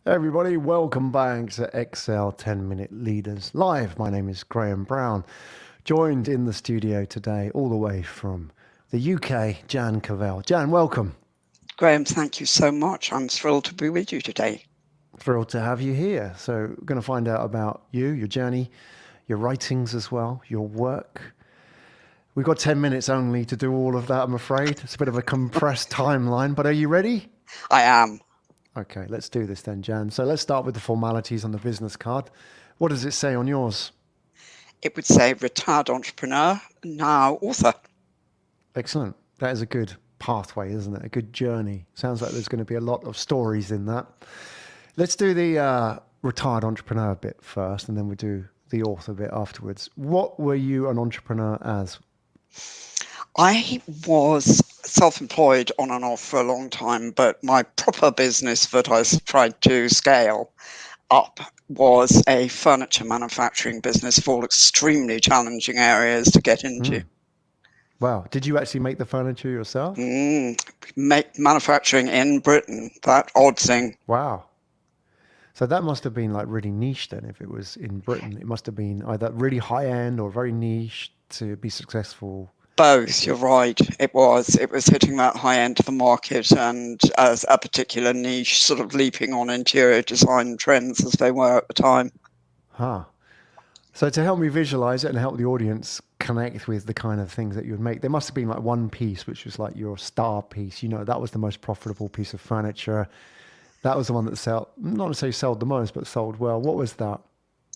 Hey everybody, welcome back to Excel 10 Minute Leaders Live. My name is Graham Brown, joined in the studio today all the way from the UK, Jan Cavelle. Jan, welcome. Graham, thank you so much. I'm thrilled to be with you today. Thrilled to have you here. So, we're going to find out about you, your journey, your writings as well, your work. We've got 10 minutes only to do all of that, I'm afraid. It's a bit of a compressed timeline, but are you ready? I am. Okay, let's do this then, Jan. So let's start with the formalities on the business card. What does it say on yours? It would say retired entrepreneur, now author. Excellent. That is a good pathway, isn't it? A good journey. Sounds like there's going to be a lot of stories in that. Let's do the retired entrepreneur bit first, and then we'll do the author bit afterwards. What were you an entrepreneur as? I was self-employed on and off for a long time, but my proper business that I tried to scale up was a furniture manufacturing business for all extremely challenging areas to get into. Wow. Did you actually make the furniture yourself? Manufacturing in Britain, that odd thing. Wow. So that must have been like really niche then. If it was in Britain, it must have been either really high end or very niche to be successful. Both, you're right. It was hitting that high end of the market and as a particular niche, sort of leaping on interior design trends as they were at the time. Huh. So to help me visualize it and help the audience connect with the kind of things that you would make, there must have been like one piece which was like your star piece. You know, that was the most profitable piece of furniture. That was the one that sold, not necessarily sold the most, but sold well. What was that?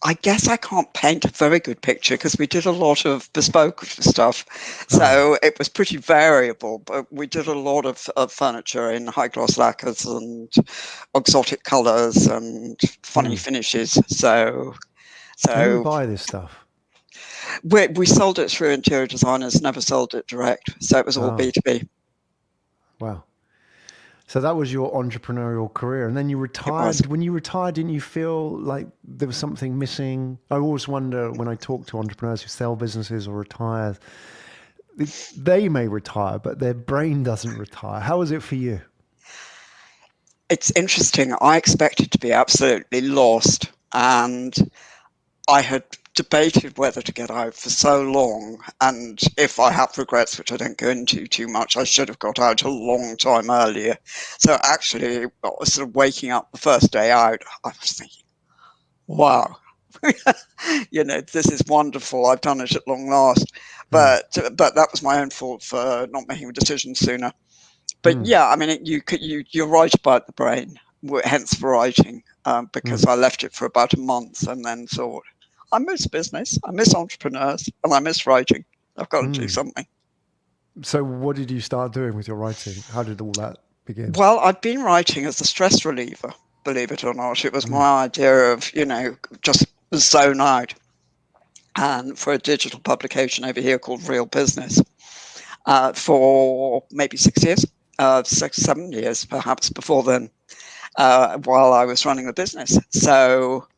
I guess I can't paint a very good picture because we did a lot of bespoke stuff. So it was pretty variable, but we did a lot of furniture in high gloss lacquers and exotic colors and funny finishes. And who would buy this stuff? We sold it through interior designers, never sold it direct. So it was all B2B. Wow. So that was your entrepreneurial career. And then you retired. When you retired, didn't you feel like there was something missing? I always wonder when I talk to entrepreneurs who sell businesses or retire, they may retire, but their brain doesn't retire. How was it for you? It's interesting. I expected to be absolutely lost. And I had debated whether to get out for so long, and if I have regrets, which I don't go into too much, I should have got out a long time earlier. So actually, I was sort of waking up the first day out, I was thinking, wow, this is wonderful. I've done it at long last. But that was my own fault for not making a decision sooner. But yeah, I mean, you're right about the brain, hence the writing, because I left it for about a month and then thought, I miss business, I miss entrepreneurs, and I miss writing. I've got to do something. So what did you start doing with your writing? How did all that begin? Well, I'd been writing as a stress reliever, believe it or not. It was my idea of, just zone out. And for a digital publication over here called Real Business, for maybe 6 years, 7 years perhaps before then, while I was running the business. So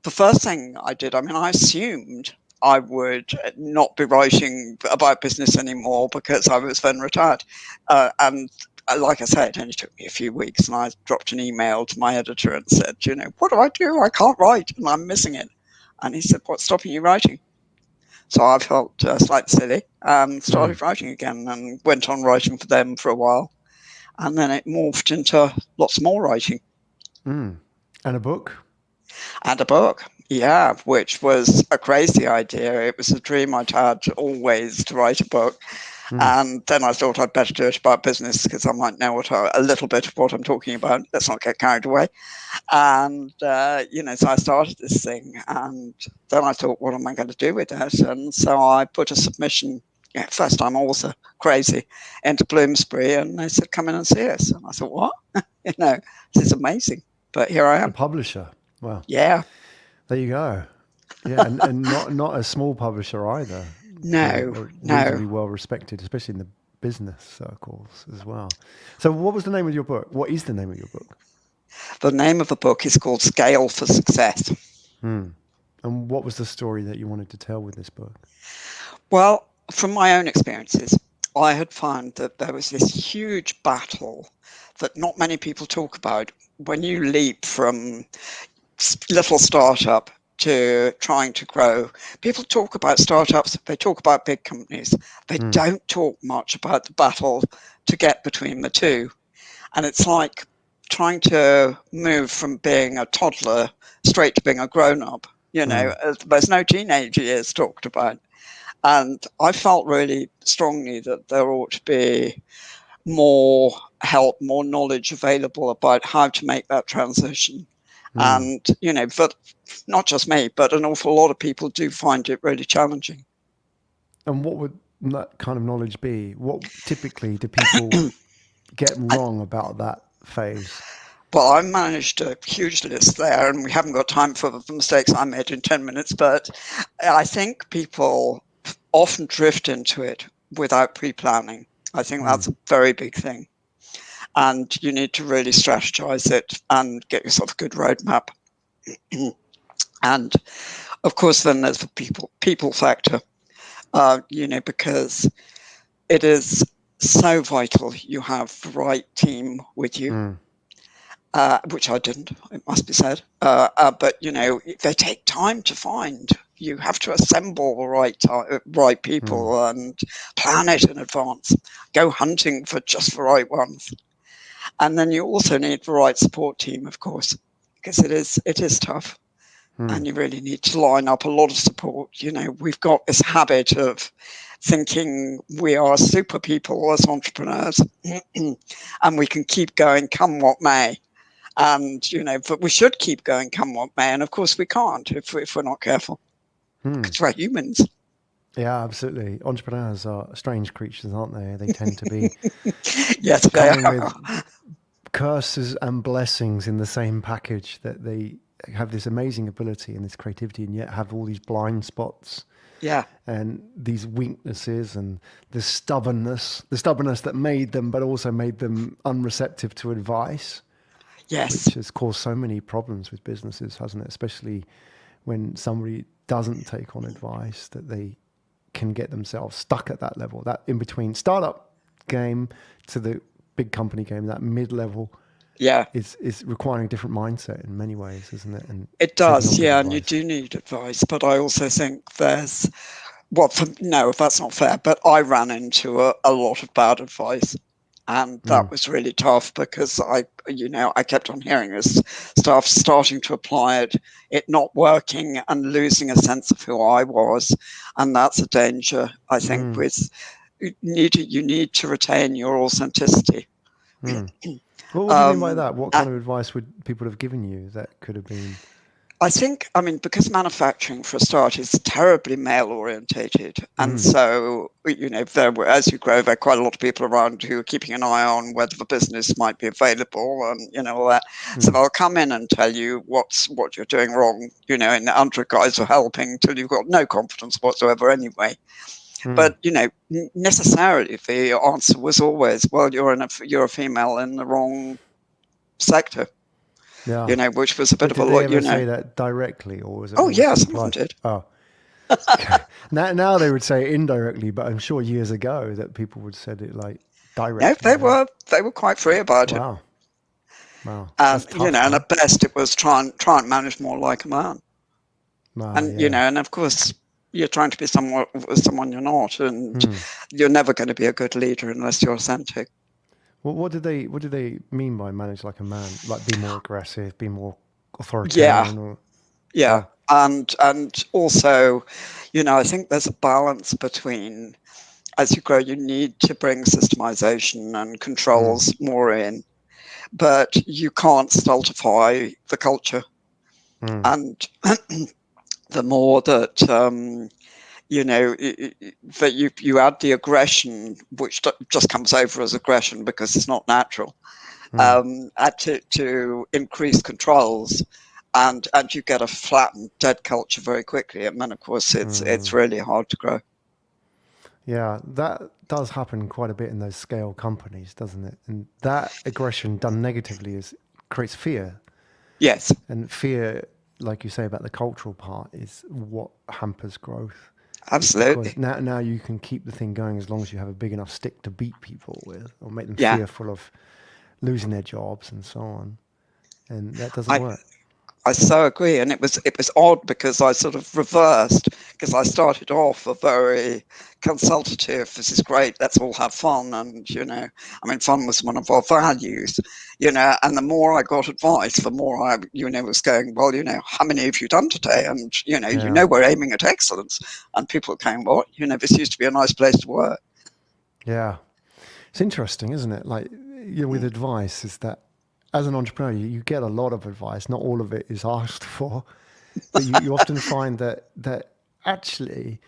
the first thing I did, I assumed I would not be writing about business anymore because I was then retired. And like I said, it only took me a few weeks, and I dropped an email to my editor and said, what do I do? I can't write and I'm missing it. And he said, what's stopping you writing? So I felt slightly silly and started writing again and went on writing for them for a while. And then it morphed into lots more writing. And a book? And a book, yeah, which was a crazy idea. It was a dream I'd had always to write a book. And then I thought I'd better do it about business because I might know a little bit of what I'm talking about. Let's not get carried away. And, so I started this thing. And then I thought, what am I going to do with it? And so I put a submission, first time author, crazy, into Bloomsbury. And they said, come in and see us. And I thought, what? This is amazing. But here I am. A publisher. Wow. Yeah. There you go. Yeah, and not a small publisher either. No. Reasonably well respected, especially in the business circles as well. So what was the name of your book? What is the name of your book? The name of the book is called Scale for Success. And what was the story that you wanted to tell with this book? Well, from my own experiences, I had found that there was this huge battle that not many people talk about when you leap from little startup to trying to grow, people talk about startups, they talk about big companies. They don't talk much about the battle to get between the two. And it's like trying to move from being a toddler straight to being a grown-up. There's no teenage years talked about. And I felt really strongly that there ought to be more help, more knowledge available about how to make that transition. And, but not just me, but an awful lot of people do find it really challenging. And what would that kind of knowledge be? What typically do people get wrong about that phase? Well, I managed a huge list there, and we haven't got time for the mistakes I made in 10 minutes, but I think people often drift into it without pre-planning. I think that's a very big thing. And you need to really strategize it and get yourself a good roadmap. And of course, then there's the people factor, because it is so vital you have the right team with you. Which I didn't, it must be said. But, they take time to find. You have to assemble the right people and plan it in advance. Go hunting for just the right ones. And then you also need the right support team, of course, because it is tough. And you really need to line up a lot of support. We've got this habit of thinking we are super people as entrepreneurs and we can keep going come what may. And, but we should keep going come what may. And of course we can't if we're not careful, because we're humans. Yeah, absolutely. Entrepreneurs are strange creatures, aren't they? They tend to be yes, coming with curses and blessings in the same package, that they have this amazing ability and this creativity and yet have all these blind spots. Yeah. And these weaknesses and the stubbornness that made them, but also made them unreceptive to advice. Yes. Which has caused so many problems with businesses, hasn't it? Especially when somebody doesn't take on advice, that they can get themselves stuck at that level, that in between startup game to the big company game, that mid-level. Yeah. Is requiring a different mindset in many ways, isn't it? And it does, yeah, and you do need advice. But I also think there's, no, that's not fair, but I ran into a lot of bad advice. And that was really tough because I kept on hearing this stuff, starting to apply it not working and losing a sense of who I was. And that's a danger, I think, with you need to retain your authenticity. What do you mean by that? What kind of advice would people have given you that could have been? I think, because manufacturing, for a start, is terribly male-orientated. And so, as you grow, there are quite a lot of people around who are keeping an eye on whether the business might be available and, all that. So they'll come in and tell you what you're doing wrong, and the under guise are helping till you've got no confidence whatsoever anyway. But, necessarily the answer was always, well, you're a female in the wrong sector. Yeah. Which was a bit of a lot. Did they ever say that directly, or was it? Oh, yeah, some of them did. Oh, okay. Now they would say it indirectly, but I'm sure years ago that people would said it like directly. No, they were quite free about it. Wow. And tough, and at best it was try and manage more like a man. Wow, and and of course you're trying to be someone you're not, and you're never going to be a good leader unless you're authentic. Well, what did they mean by manage like a man? Like be more aggressive, be more authoritarian? Yeah. And also, I think there's a balance between, as you grow, you need to bring systemization and controls more in, but you can't stultify the culture. And the more that that you add the aggression, which just comes over as aggression because it's not natural, to increase controls, and you get a flattened, dead culture very quickly, and then of course it's really hard to grow. Yeah, that does happen quite a bit in those scale companies, doesn't it? And that aggression done negatively creates fear. Yes. And fear, like you say about the cultural part, is what hampers growth. Absolutely. Because now you can keep the thing going as long as you have a big enough stick to beat people with, or make them fearful of losing their jobs and so on. and that doesn't I work. I so agree, and it was odd because I sort of reversed, because I started off a very consultative. This is great. Let's all have fun, and I mean, fun was one of our values, And the more I got advice, the more I, was going, well, how many have you done today? And Yeah. we're aiming at excellence, and people came, what? This used to be a nice place to work. Yeah. It's interesting, isn't it? Like, with Mm. advice, is that as an entrepreneur, you get a lot of advice. Not all of it is asked for, but you often find that actually,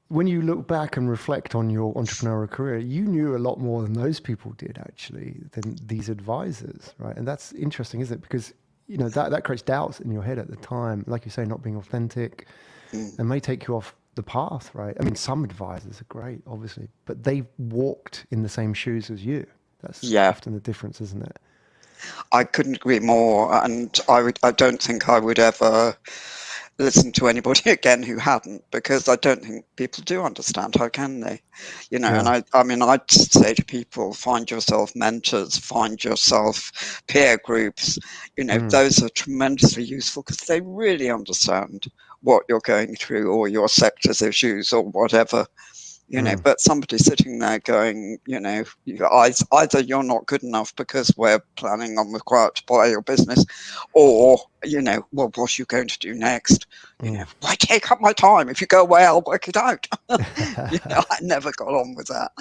when you look back and reflect on your entrepreneurial career, you knew a lot more than those people did, actually, than these advisors, right? And that's interesting, isn't it? Because that creates doubts in your head at the time, like you say, not being authentic, Mm. and may take you off the path, right? I mean, some advisors are great, obviously, but they walked in the same shoes as you. That's Yeah. often the difference, isn't it? I couldn't agree more, and I don't think I would ever listen to anybody again who hadn't, because I don't think people do understand. How can they? And Yeah. I mean, I'd say to people, find yourself mentors, find yourself peer groups. Mm. Those are tremendously useful because they really understand what you're going through, or your sector's issues, or whatever. Mm. But somebody sitting there going, either you're not good enough because we're planning on required to buy your business, or, well, what are you going to do next? Mm. Why take up my time? If you go away, I'll work it out. I never got on with that.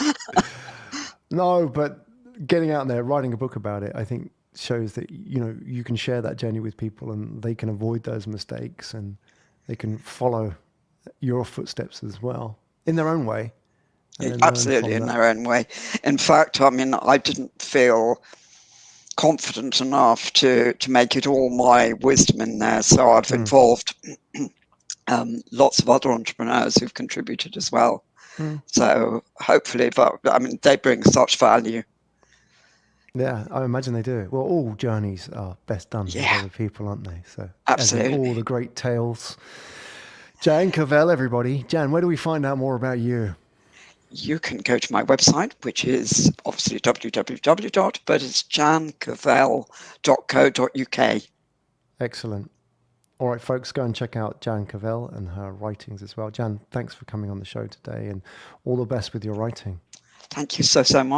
No, but getting out there, writing a book about it, I think shows that you can share that journey with people, and they can avoid those mistakes, and they can follow your footsteps as well in their own way, and then learn Absolutely, from in that. their own way. In fact, I mean, I didn't feel confident enough to make it all my wisdom in there, so I've Mm. involved lots of other entrepreneurs who've contributed as well. Mm. So hopefully, but I mean, they bring such value. Yeah, I imagine they do. Well, all journeys are best done with Yeah, other people, aren't they? So, as in all absolutely. the great tales. Jan Cavelle, everybody. Jan, where do we find out more about you? You can go to my website, which is obviously www. But it's jancavelle.co.uk. Excellent. All right, folks, go and check out Jan Cavelle and her writings as well. Jan, thanks for coming on the show today, and all the best with your writing. Thank you so much.